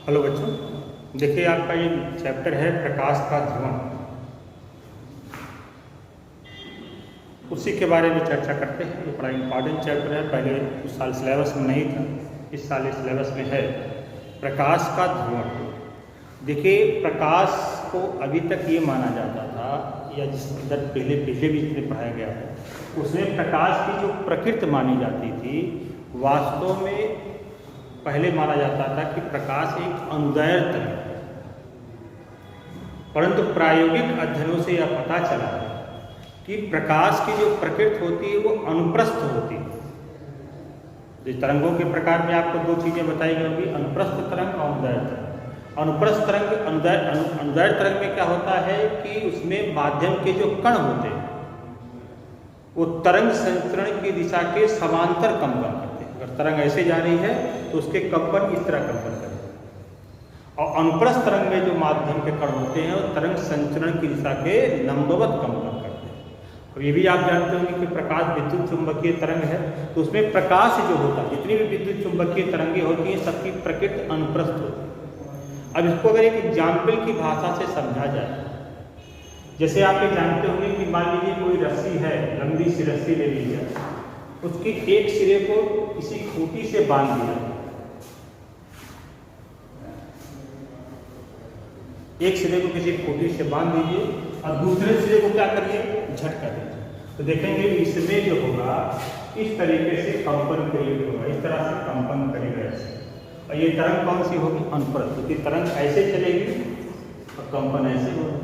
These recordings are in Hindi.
हेलो बच्चों, देखिए आपका ये चैप्टर है प्रकाश का ध्रुवण। उसी के बारे में चर्चा करते हैं। ये बड़ा इम्पॉर्टेंट चैप्टर है, पहले उस साल सिलेबस में नहीं था, इस साल इस सिलेबस में है प्रकाश का ध्रुवण। देखिए प्रकाश को अभी तक ये माना जाता था, या जिस अंदर पहले भी इसमें पढ़ाया गया है, उसमें प्रकाश की जो प्रकृति मानी जाती थी, वास्तव में पहले माना जाता था कि प्रकाश एक अनुदैर्घ्य तरंग है। परंतु प्रायोगिक अध्ययनों से यह पता चला है कि प्रकाश की जो प्रकृति होती है वो अनुप्रस्थ होती है। जिस तरंगों के प्रकार में आपको दो चीज़ें बताई गई होंगी, अनुप्रस्थ तरंग और अनुदैर्घ्य तरंग। अनुप्रस्थ तरंग अनुदैर्घ्य तरंग में क्या होता है कि उसमें माध्यम के जो कण होते हैं वो तरंग संचरण की दिशा के समांतर कंपन करते हैं। अगर तरंग ऐसे जा रही है तो उसके कंपन इस तरह कंपन करेंगे। और अनुप्रस्थ तरंग में जो माध्यम के कण होते हैं वो तरंग संचरण की दिशा के लंबवत कंपन करते हैं। और ये भी आप जानते होंगे कि प्रकाश विद्युत चुंबकीय तरंग है, तो उसमें प्रकाश जो होता है, जितनी भी विद्युत चुंबकीय तरंगें होती हैं सबकी प्रकृति अनुप्रस्थ होती है। अब इसको अगर एक एग्जाम्पल की भाषा से समझा जाए, जैसे आप ये जानते होंगे कि मान लीजिए कोई रस्सी है, लंबी सी रस्सी ले लीजिए, उसके एक सिरे को किसी खूंटी से बांध दिया, एक सिरे को किसी खूंटी से बांध दीजिए और दूसरे सिरे को क्या करिए, झटका दीजिए, तो देखेंगे इसमें जो होगा इस तरीके से कंपन क्रिएट होगा, इस तरह से कंपन करेगा ऐसे। और ये तरंग कौन सी होगी, अनुप्रस्थ, क्योंकि तरंग ऐसे चलेगी और कंपन ऐसे होगा।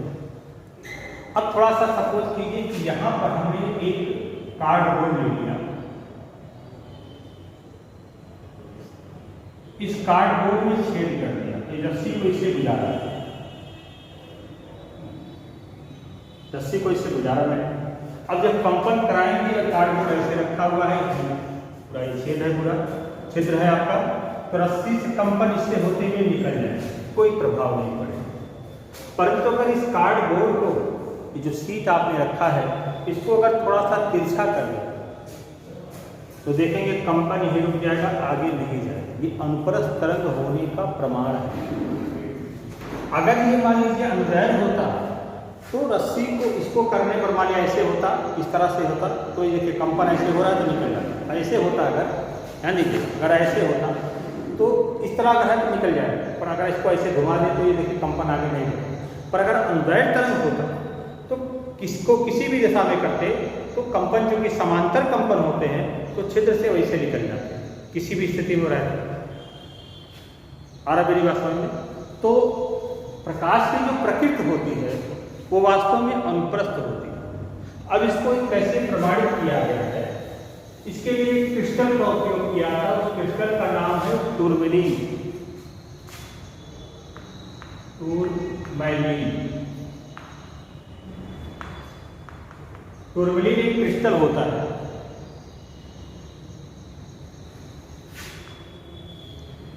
अब थोड़ा सा सपोज कीजिए कि यहाँ पर हमने एक कार्डबोर्ड ले लिया, इस कार्डबोर्ड में छेद कर दिया, ये रस्सी को इससे गुजारा है, रस्सी को इससे गुजारा है। अब जब कंपन कराएंगे और कार्डबोर्ड ऐसे रखा हुआ है, पूरा ये छेद है, पूरा छिद्र है आपका, तो रस्सी से कंपन इससे होते हुए निकल जाए, कोई प्रभाव नहीं पड़ेगा। परंतु अगर इस कार्डबोर्ड को, ये जो सीट आपने रखा है, इसको अगर थोड़ा सा तिरछा कर दें तो देखेंगे कंपन यही रुक जाएगा, आगे नहीं जाएगा। ये अनुप्रस्थ तरंग होने का प्रमाण है। अगर ये मान लीजिए अनुदैर्घ्य होता तो रस्सी को इसको करने पर मान लिया ऐसे होता, इस तरह से होता, तो ये कंपन ऐसे हो रहा है तो निकल जाता, ऐसे होता अगर, ध्यान दीजिए, अगर ऐसे होता तो इस तरह अगर है तो निकल जाएगा, पर अगर इसको ऐसे घुमा दे तो ये देखिए कंपन आगे नहीं बढ़ता। पर अगर अनुदैर्घ्य तरंग होता तो किसको किसी भी दिशा में करते तो कंपन, जो कि समांतर कंपन होते हैं, तो छिद्र से वैसे निकल जाते हैं, किसी भी स्थिति में रहते। आ रहा मेरी बात समझ में? तो प्रकाश की जो प्रकृति होती है वो वास्तव में अनुप्रस्थ होती है। अब इसको कैसे प्रमाणित किया गया है, इसके लिए क्रिस्टल का उपयोग किया था। उस क्रिस्टल का नाम है टूरमैलीन। टूरमैलीन एक क्रिस्टल होता है।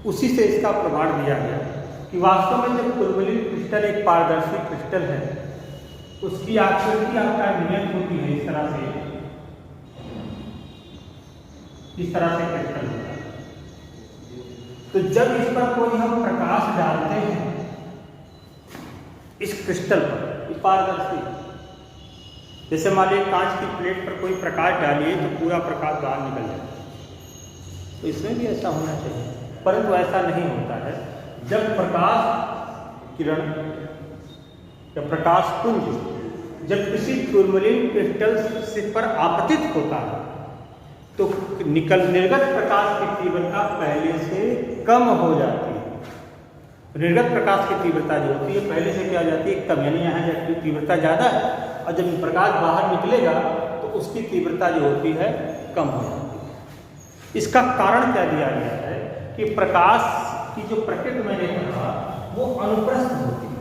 उसी से इसका प्रमाण दिया गया कि वास्तव में जब टूरमैलीन क्रिस्टल एक पारदर्शी क्रिस्टल है, उसकी आकृति आपका नियत होती है इस तरह से, इस तरह से क्रिस्टल होता है। तो जब इस पर कोई हम प्रकाश डालते हैं, इस क्रिस्टल पर, इस पारदर्शी, जैसे मान लीजिए कांच की प्लेट पर कोई प्रकाश डालिए तो पूरा प्रकाश बाहर निकल जाए, तो इसमें भी ऐसा होना चाहिए, परंतु ऐसा नहीं होता है। जब प्रकाश किरण या प्रकाश पुंज जब किसी टूरमैलीन क्रिस्टल से पर आपतित होता है तो निर्गत प्रकाश की तीव्रता पहले से कम हो जाती है। निर्गत प्रकाश की तीव्रता जो होती है पहले से क्या हो जाती है, कम, यानी यहाँ जब तीव्रता ज़्यादा है और जब प्रकाश बाहर निकलेगा तो उसकी तीव्रता जो होती है कम हो जाती है। इसका कारण क्या दिया गया है कि प्रकाश की जो प्रकृति मैंने कहा वो अनुप्रस्थ होती है।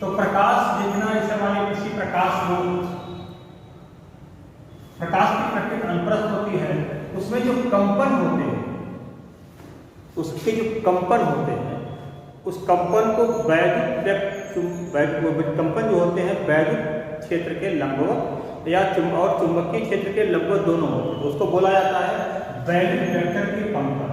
तो प्रकाश जितना, ऐसे माने किसी प्रकाश की प्रकृति अनुप्रस्थ होती है, उसमें जो कंपन होते हैं, उसके जो कंपन होते हैं, उस कंपन को कंपन जो होते हैं वैद्युत क्षेत्र के लंबवत या और चुंबकीय क्षेत्र के लंबवत दोनों होते हैं, उसको बोला जाता है वैद्युत वेक्टर के कंपन।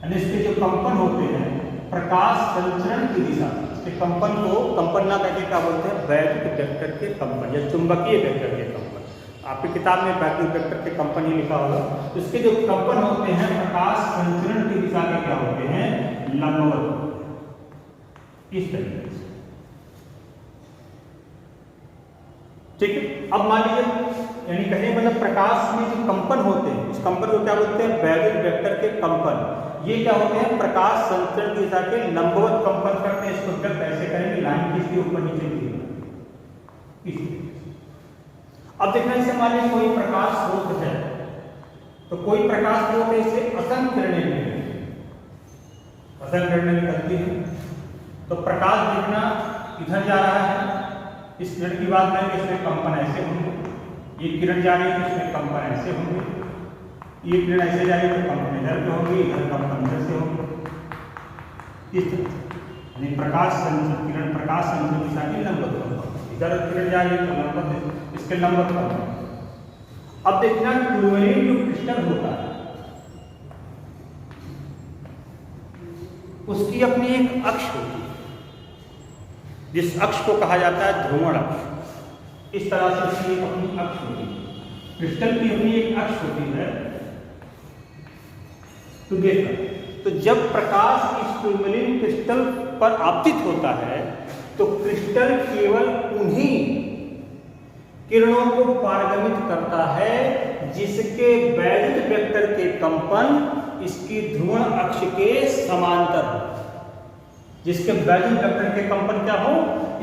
यानी इसके जो कंपन होते हैं प्रकाश संचरण की दिशा, इसके कंपन को कंपन ना कहकर क्या बोलते हैं, वैद्युत वेक्टर के कंपन या चुंबकीय वेक्टर के कंपन। आपकी किताब में वैद्युत वेक्टर के कंपन ही लिखा होगा। तो इसके जो कंपन होते हैं प्रकाश संचरण की दिशा के क्या होते हैं, लंबवत, इस तरीके से। ठीक है, अब मान लीजिए यानी कहें मतलब प्रकाश में जो कंपन होते हैं उस कंपन को क्या बोलते हैं, वैद्युत वेक्टर के कंपन। ये क्या होते हैं, प्रकाश संचरण की दिशा के लंबवत कंपन करते हैं। इसको जब कैसे करेंगे, लाइन किसके ऊपर नीचे की, अब देखना इसे मान लीजिए कोई प्रकाश स्रोत है, तो कोई प्रकाश स्रोत है, इसे असंख्य किरणें निकलती हैं, असंख्य किरणें निकलती हैं। तो प्रकाश देखना इधर जा रहा है, इस किरण की बात करेंगे, इसमें कंपन ऐसे होंगे, ये किरण जा रही है तो इसमें कंपन ऐसे होंगे, ये किरण ऐसे जा रही है तो कंपन इधर पे होंगी, इधर कंपन इधर से होंगे, इस तरह यानी प्रकाश संचरण किरण प्रकाश संचरण दिशा की लंबवत कंपन, इधर किरण जा रही है तो लंबवत इसके लंबवत कंपन। अब देखना टूरमैलीन जो क्रिस्टल होता है उसकी अपनी एक अक्ष होती है, जिस अक्ष को कहा जाता है ध्रुवण अक्ष। इस तरह से उसकी एक अपनी अक्ष होती है, क्रिस्टल की अपनी एक अक्ष होती है। तो देखना, तो जब प्रकाश इस टूरमैलीन क्रिस्टल पर आपतित होता है तो क्रिस्टल केवल उन्हीं किरणों को पारगमित करता है जिसके वैद्युत वेक्टर के कंपन इसकी ध्रुवण अक्ष के समांतर हो, जिसके वैद्युत वेक्टर के कंपन क्या हो,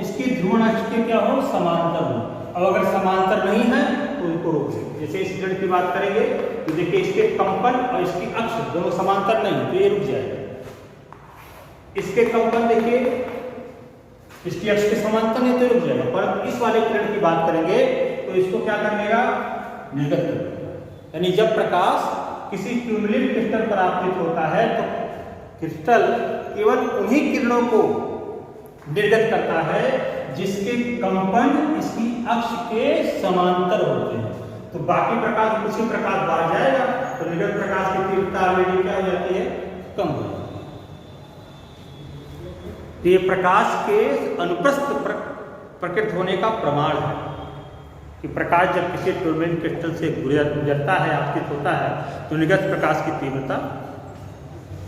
इसकी ध्रुवण अक्ष के क्या हो, समांतर हो। अब अगर समांतर नहीं है तो उनको रोक देंगे। जैसे इस किरण की बात करेंगे तो देखिए इसके कंपन और इसकी अक्ष दोनों समांतर नहीं तो ये रुक जाएगा। इसके कंपन देखिए इसकी अक्ष के समांतर नहीं तो रुक जाएगा, पर इस वाले किरण की बात करेंगे तो इसको क्या कर लेगा, निर्गत कर देगा। यानी जब प्रकाश किसी टूरमैलीन क्रिस्टल पर आपतित होता है तो क्रिस्टल केवल उन्हीं किरणों को निर्गत करता है जिसके कंपन इसकी अक्ष के समांतर होते हैं। तो बाकी प्रकाश उसी प्रकाश बाहर जाएगा तो निर्गत प्रकाश की तीव्रता ऑलरेडी क्या हो जाती है, कम हो जाती है। तो ये प्रकाश के अनुप्रस्थ प्रकृत होने का प्रमाण है कि प्रकाश जब किसी टूरमैलीन क्रिस्टल से गुजरता है, आपतित होता है तो निर्गत प्रकाश की तीव्रता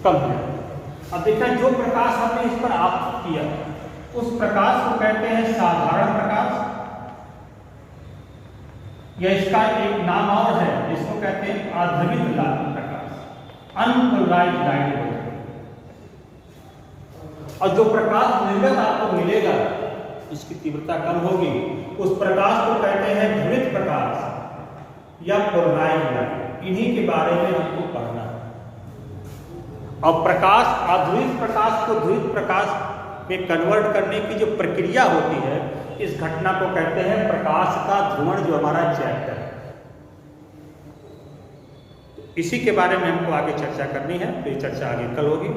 कम हो जाती है। अब देखना जो प्रकाश हमने इस पर आपतित किया उस प्रकाश को कहते हैं साधारण प्रकाश, या इसका एक नाम और है जिसको कहते हैं आध्रुवित प्रकाश, अनपोलराइज्ड लाइट। और जो प्रकाश निर्गत आपको मिलेगा इसकी तीव्रता कम होगी, उस प्रकाश को कहते हैं ध्रुवित प्रकाश या पोलराइज्ड लाइट। इन्हीं के बारे में हमको पढ़ना है। और प्रकाश अध्रुवित प्रकाश को ध्रुवित प्रकाश में कन्वर्ट करने की जो प्रक्रिया होती है इस घटना को कहते हैं प्रकाश का ध्रुवण, जो हमारा चैप्टर है। इसी के बारे में हमको आगे चर्चा करनी है, तो ये चर्चा आगे कल होगी।